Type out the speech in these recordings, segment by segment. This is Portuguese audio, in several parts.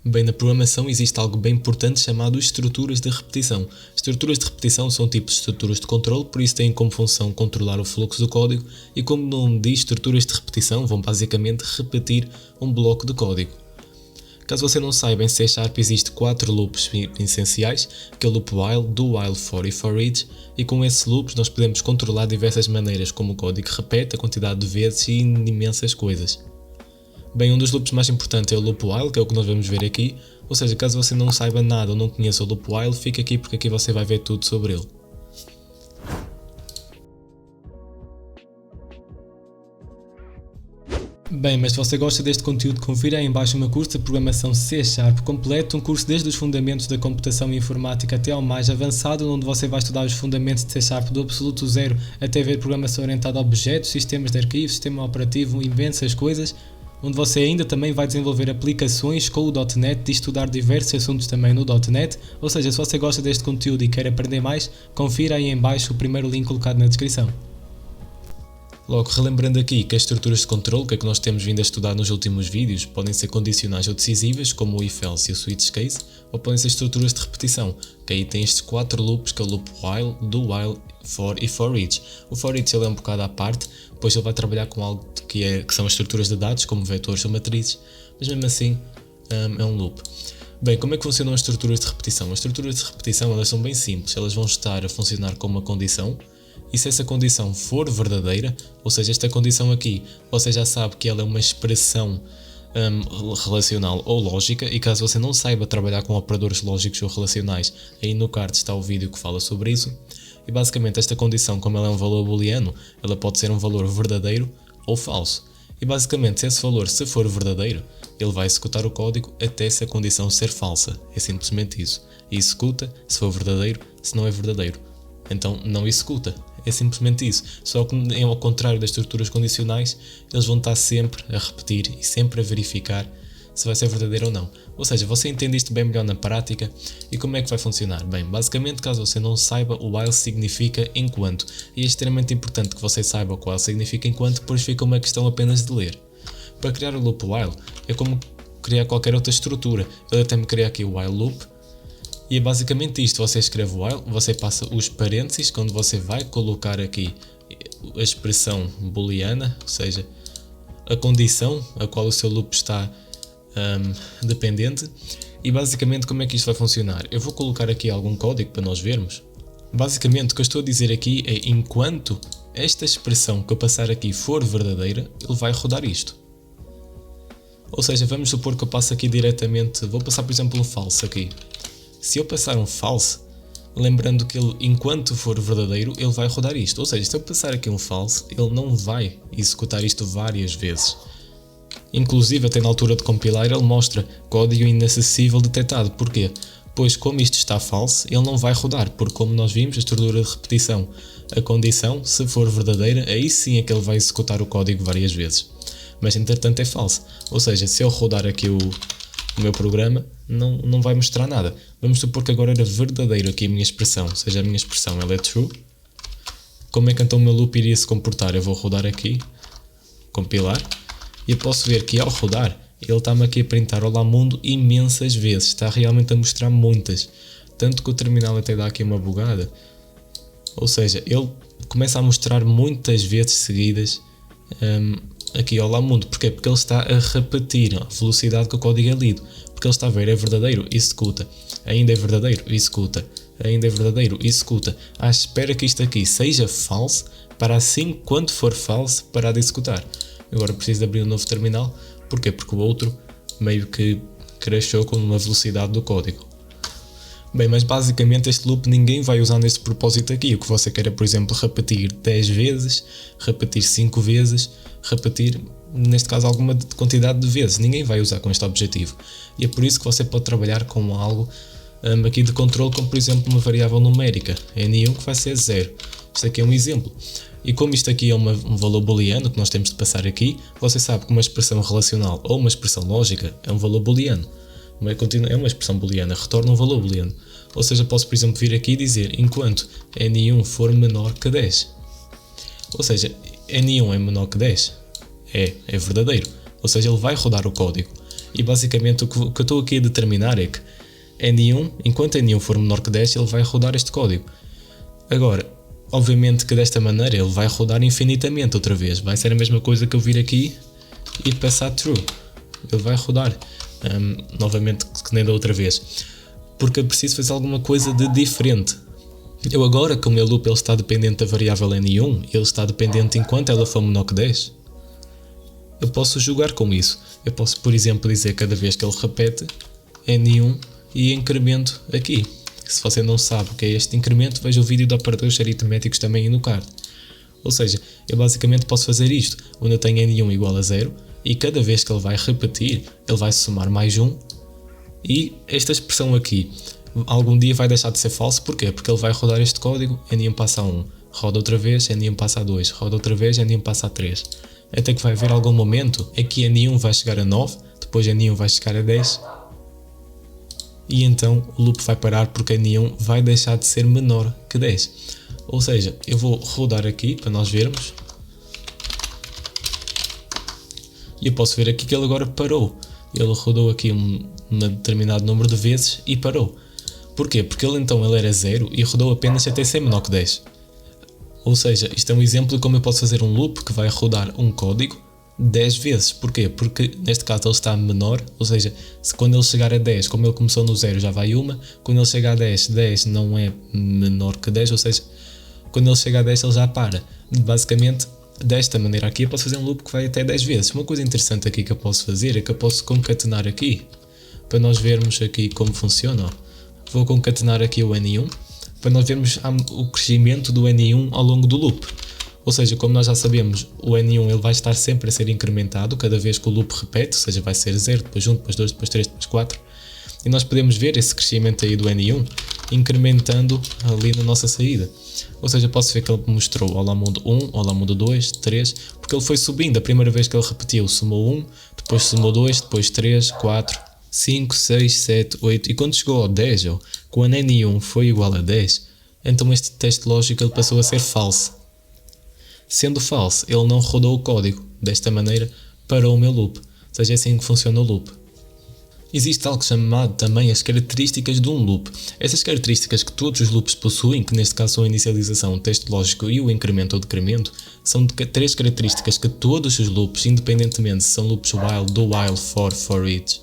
Bem, na programação existe algo bem importante chamado estruturas de repetição. Estruturas de repetição são tipos de estruturas de controle, por isso têm como função controlar o fluxo do código e, como o nome diz, estruturas de repetição vão basicamente repetir um bloco de código. Caso você não saiba, em C# existe 4 loops essenciais, que é o loop while, do while, for e for each, e com esses loops nós podemos controlar diversas maneiras como o código repete, a quantidade de vezes e imensas coisas. Bem, um dos loops mais importantes é o loop while, que é o que nós vamos ver aqui, ou seja, caso você não saiba nada ou não conheça o loop while, fica aqui porque aqui você vai ver tudo sobre ele. Bem, mas se você gosta deste conteúdo, confira aí em baixo o meu curso de programação C# completo, um curso desde os fundamentos da computação e informática até ao mais avançado, onde você vai estudar os fundamentos de C# do absoluto zero até ver programação orientada a objetos, sistemas de arquivos, sistema operativo, imensas coisas, onde você ainda também vai desenvolver aplicações com o .NET e estudar diversos assuntos também no .NET, ou seja, se você gosta deste conteúdo e quer aprender mais, confira aí em baixo o primeiro link colocado na descrição. Logo, relembrando aqui que as estruturas de controle que nós temos vindo a estudar nos últimos vídeos podem ser condicionais ou decisivas, como o if else e o switch case, ou podem ser estruturas de repetição, que aí tem estes 4 loops, que é o loop while, do while, for e for each. O for each ele é um bocado à parte, pois ele vai trabalhar com algo que são as estruturas de dados, como vetores ou matrizes, mas mesmo assim é um loop. Bem, como é que funcionam as estruturas de repetição? As estruturas de repetição elas são bem simples, elas vão estar a funcionar como uma condição, e se essa condição for verdadeira, ou seja, esta condição aqui, você já sabe que ela é uma expressão relacional ou lógica, e caso você não saiba trabalhar com operadores lógicos ou relacionais, aí no card está o vídeo que fala sobre isso, e basicamente esta condição, como ela é um valor booleano, ela pode ser um valor verdadeiro ou falso. E basicamente, se esse valor se for verdadeiro, ele vai executar o código até essa condição ser falsa, é simplesmente isso. E executa se for verdadeiro, se não é verdadeiro, então não executa. É simplesmente isso, só que ao contrário das estruturas condicionais, eles vão estar sempre a repetir e sempre a verificar se vai ser verdadeiro ou não. Ou seja, você entende isto bem melhor na prática. E como é que vai funcionar? Bem, basicamente, caso você não saiba, o while significa enquanto, e é extremamente importante que você saiba o que while significa enquanto, pois fica uma questão apenas de ler. Para criar o loop while, é como criar qualquer outra estrutura. Eu até me criei aqui o while loop, e é basicamente isto, você escreve while, você passa os parênteses, quando você vai colocar aqui a expressão booleana, ou seja, a condição a qual o seu loop está dependente, e basicamente como é que isto vai funcionar? Eu vou colocar aqui algum código para nós vermos. Basicamente o que eu estou a dizer aqui é enquanto esta expressão que eu passar aqui for verdadeira, ele vai rodar isto. Ou seja, vamos supor que eu passo aqui diretamente, vou passar por exemplo um false aqui. Se eu passar um false, lembrando que ele, enquanto for verdadeiro, ele vai rodar isto. Ou seja, se eu passar aqui um false, ele não vai executar isto várias vezes. Inclusive, até na altura de compilar, ele mostra código inacessível detectado. Porquê? Pois, como isto está false, ele não vai rodar, porque como nós vimos, a estrutura de repetição, a condição, se for verdadeira, aí sim é que ele vai executar o código várias vezes. Mas, entretanto, é false. Ou seja, se eu rodar aqui o meu programa, não vai mostrar nada. Vamos supor que agora era verdadeiro aqui a minha expressão, ou seja, a minha expressão ela é true. Como é que então o meu loop iria se comportar? Eu vou rodar aqui, compilar, e eu posso ver que ao rodar, ele está-me aqui a printar olá mundo imensas vezes, está realmente a mostrar muitas, tanto que o terminal até dá aqui uma bugada, ou seja, ele começa a mostrar muitas vezes seguidas aqui olá mundo. Porquê? Porque ele está a repetir a velocidade que o código é lido, porque ele está a ver, é verdadeiro, executa, ainda é verdadeiro, executa, ainda é verdadeiro, executa, à espera que isto aqui seja false, para assim, quando for false, parar de executar. Agora preciso de abrir um novo terminal, porquê? Porque o outro meio que crashou com uma velocidade do código. Bem, mas basicamente este loop ninguém vai usar neste propósito aqui. O que você quer é, por exemplo, repetir 10 vezes, repetir 5 vezes, repetir, neste caso, alguma quantidade de vezes. Ninguém vai usar com este objetivo. E é por isso que você pode trabalhar com algo aqui de controle, como por exemplo uma variável numérica, N1, que vai ser 0. Isto aqui é um exemplo. E como isto aqui é um valor booleano que nós temos de passar aqui, você sabe que uma expressão relacional ou uma expressão lógica é um valor booleano. É uma expressão booleana, retorna um valor booleano. Ou seja, posso por exemplo vir aqui e dizer enquanto N1 for menor que 10. Ou seja, N1 é menor que 10. É verdadeiro. Ou seja, ele vai rodar o código. E basicamente o que eu estou aqui a determinar é que N1, enquanto N1 for menor que 10, ele vai rodar este código. Agora, obviamente que desta maneira ele vai rodar infinitamente outra vez. Vai ser a mesma coisa que eu vir aqui e passar true. Ele vai rodar novamente que nem da outra vez. Porque eu preciso fazer alguma coisa de diferente. Eu agora, como o meu loop ele está dependente da variável N1, ele está dependente enquanto ela for menor que 10, eu posso jogar com isso. Eu posso, por exemplo, dizer cada vez que ele repete N1 e incremento aqui. Se você não sabe o que é este incremento, veja o vídeo de operadores aritméticos também aí no card. Ou seja, eu basicamente posso fazer isto, onde eu tenho N1 igual a 0 e cada vez que ele vai repetir, ele vai somar mais 1 e esta expressão aqui algum dia vai deixar de ser falso. Porquê? Porque ele vai rodar este código, N1 passa a 1, roda outra vez, N1 passa a 2, roda outra vez, N1 passa a 3. Até que vai haver algum momento em que N1 vai chegar a 9, depois N1 vai chegar a 10 e então o loop vai parar porque N1 vai deixar de ser menor que 10. Ou seja, eu vou rodar aqui para nós vermos e eu posso ver aqui que ele agora parou. Ele rodou aqui um determinado número de vezes e parou. Porquê? Porque ele era 0 e rodou apenas até ser menor que 10. Ou seja, isto é um exemplo de como eu posso fazer um loop que vai rodar um código 10 vezes. Porquê? Porque neste caso ele está menor, ou seja, se quando ele chegar a 10, como ele começou no 0 já vai uma, quando ele chega a 10, 10 não é menor que 10, ou seja, quando ele chega a 10 ele já para. Basicamente, desta maneira aqui eu posso fazer um loop que vai até 10 vezes. Uma coisa interessante aqui que eu posso fazer é que eu posso concatenar aqui, para nós vermos aqui como funciona. Vou concatenar aqui o N1, para nós vermos o crescimento do N1 ao longo do loop. Ou seja, como nós já sabemos, o N1 ele vai estar sempre a ser incrementado cada vez que o loop repete, ou seja, vai ser 0, depois 1, depois 2, depois 3, depois 4. E nós podemos ver esse crescimento aí do N1 incrementando ali na nossa saída. Ou seja, posso ver que ele mostrou ao mundo 1, ao mundo 2, 3, porque ele foi subindo. A primeira vez que ele repetiu somou 1, depois somou 2, depois 3, 4, 5, 6, 7, 8 e quando chegou ao 10, quando N1 foi igual a 10, então este teste lógico ele passou a ser falso. Sendo falso, ele não rodou o código. Desta maneira, parou o meu loop. Ou seja, é assim que funciona o loop. Existe algo chamado também as características de um loop. Essas características que todos os loops possuem, que neste caso são a inicialização, o teste lógico e o incremento ou decremento, são três características que todos os loops, independentemente se são loops while, do while, for each,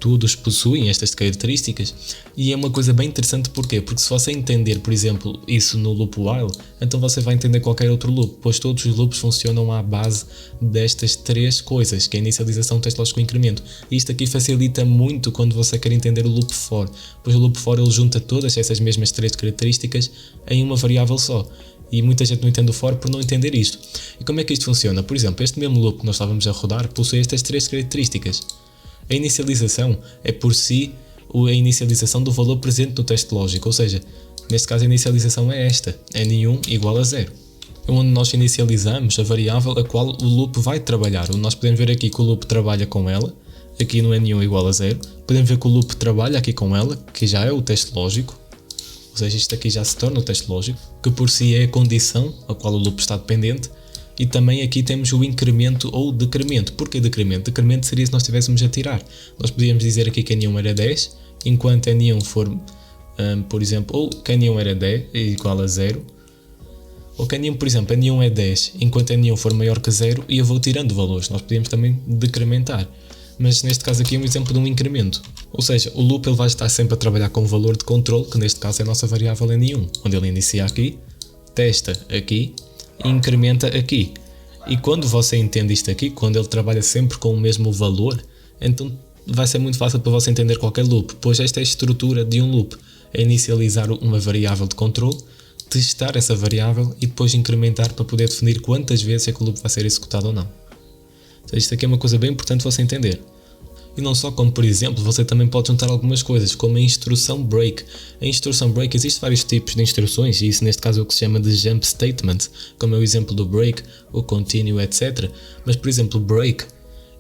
todos possuem estas características. E é uma coisa bem interessante. Porquê? Porque se você entender, por exemplo, isso no loop while, então você vai entender qualquer outro loop, pois todos os loops funcionam à base destas três coisas, que é a inicialização, o teste lógico e o incremento. E isto aqui facilita muito quando você quer entender o loop for, pois o loop for ele junta todas essas mesmas três características em uma variável só. E muita gente não entende o for por não entender isto. E como é que isto funciona? Por exemplo, este mesmo loop que nós estávamos a rodar possui estas três características. A inicialização é por si a inicialização do valor presente no teste lógico, ou seja, neste caso a inicialização é esta, N1 igual a 0. É onde nós inicializamos a variável a qual o loop vai trabalhar. Nós podemos ver aqui que o loop trabalha com ela, aqui no N1 igual a 0. Podemos ver que o loop trabalha aqui com ela, que já é o teste lógico, ou seja, isto aqui já se torna o teste lógico, que por si é a condição a qual o loop está dependente. E também aqui temos o incremento ou decremento. Porquê decremento? Decremento seria se nós estivéssemos a tirar. Nós podíamos dizer aqui que N1 era 10, enquanto N1 for, por exemplo, ou que N1 era 10 igual a 0, ou que N1, por exemplo, N1 é 10, enquanto N1 for maior que 0, e eu vou tirando valores. Nós podíamos também decrementar. Mas neste caso aqui é um exemplo de um incremento. Ou seja, o loop ele vai estar sempre a trabalhar com um valor de controle, que neste caso é a nossa variável N1, onde ele inicia aqui, testa aqui, e incrementa aqui. E quando você entende isto aqui, quando ele trabalha sempre com o mesmo valor, então vai ser muito fácil para você entender qualquer loop, pois esta é a estrutura de um loop, é inicializar uma variável de controle, testar essa variável e depois incrementar para poder definir quantas vezes é que o loop vai ser executado ou não. Então isto aqui é uma coisa bem importante você entender. E não só, como por exemplo, você também pode juntar algumas coisas, como a instrução break. A instrução break, existem vários tipos de instruções, e isso neste caso é o que se chama de jump statement, como é o exemplo do break, o continue, etc. Mas por exemplo, break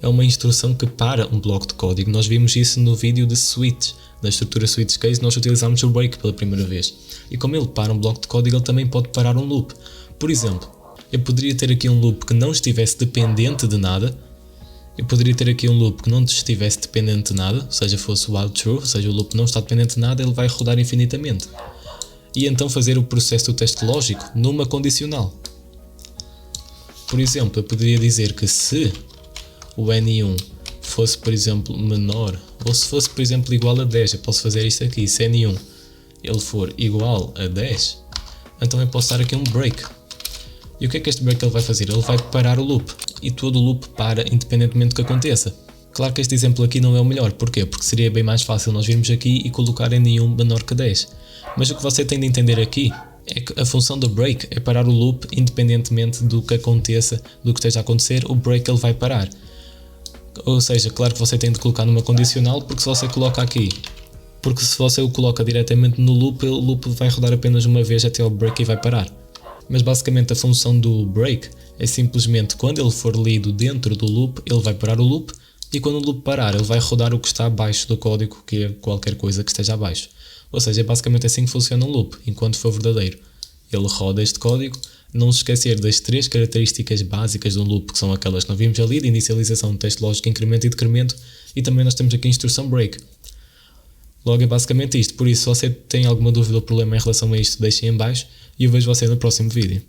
é uma instrução que para um bloco de código. Nós vimos isso no vídeo de switch, na estrutura switch case nós utilizamos o break pela primeira vez. E como ele para um bloco de código, ele também pode parar um loop. Por exemplo, eu poderia ter aqui um loop que não estivesse dependente de nada, Eu poderia ter aqui um loop que não estivesse dependente de nada, ou seja, fosse while true, ou seja, o loop não está dependente de nada, ele vai rodar infinitamente. E então fazer o processo do teste lógico numa condicional. Por exemplo, eu poderia dizer que se o N1 fosse, por exemplo, menor, ou se fosse, por exemplo, igual a 10, eu posso fazer isto aqui, se N1 ele for igual a 10, então eu posso dar aqui um break. E o que é que este break ele vai fazer? Ele vai parar o loop, e todo o loop para independentemente do que aconteça. Claro que este exemplo aqui não é o melhor, porquê? Porque seria bem mais fácil nós virmos aqui e colocar N1 menor que 10. Mas o que você tem de entender aqui é que a função do break é parar o loop independentemente do que aconteça, do que esteja a acontecer, o break ele vai parar. Ou seja, claro que você tem de colocar numa condicional, porque se você coloca aqui, porque se você o coloca diretamente no loop, o loop vai rodar apenas uma vez até ao break e vai parar. Mas basicamente a função do break é simplesmente quando ele for lido dentro do loop, ele vai parar o loop, e quando o loop parar, ele vai rodar o que está abaixo do código, que é qualquer coisa que esteja abaixo. Ou seja, é basicamente assim que funciona um loop, enquanto for verdadeiro. Ele roda este código. Não se esquecer das 3 características básicas de um loop, que são aquelas que nós vimos ali, de inicialização, teste lógico, incremento e decremento, e também nós temos aqui a instrução break. Logo é basicamente isto, por isso se você tem alguma dúvida ou problema em relação a isto, deixem em baixo e eu vejo você no próximo vídeo.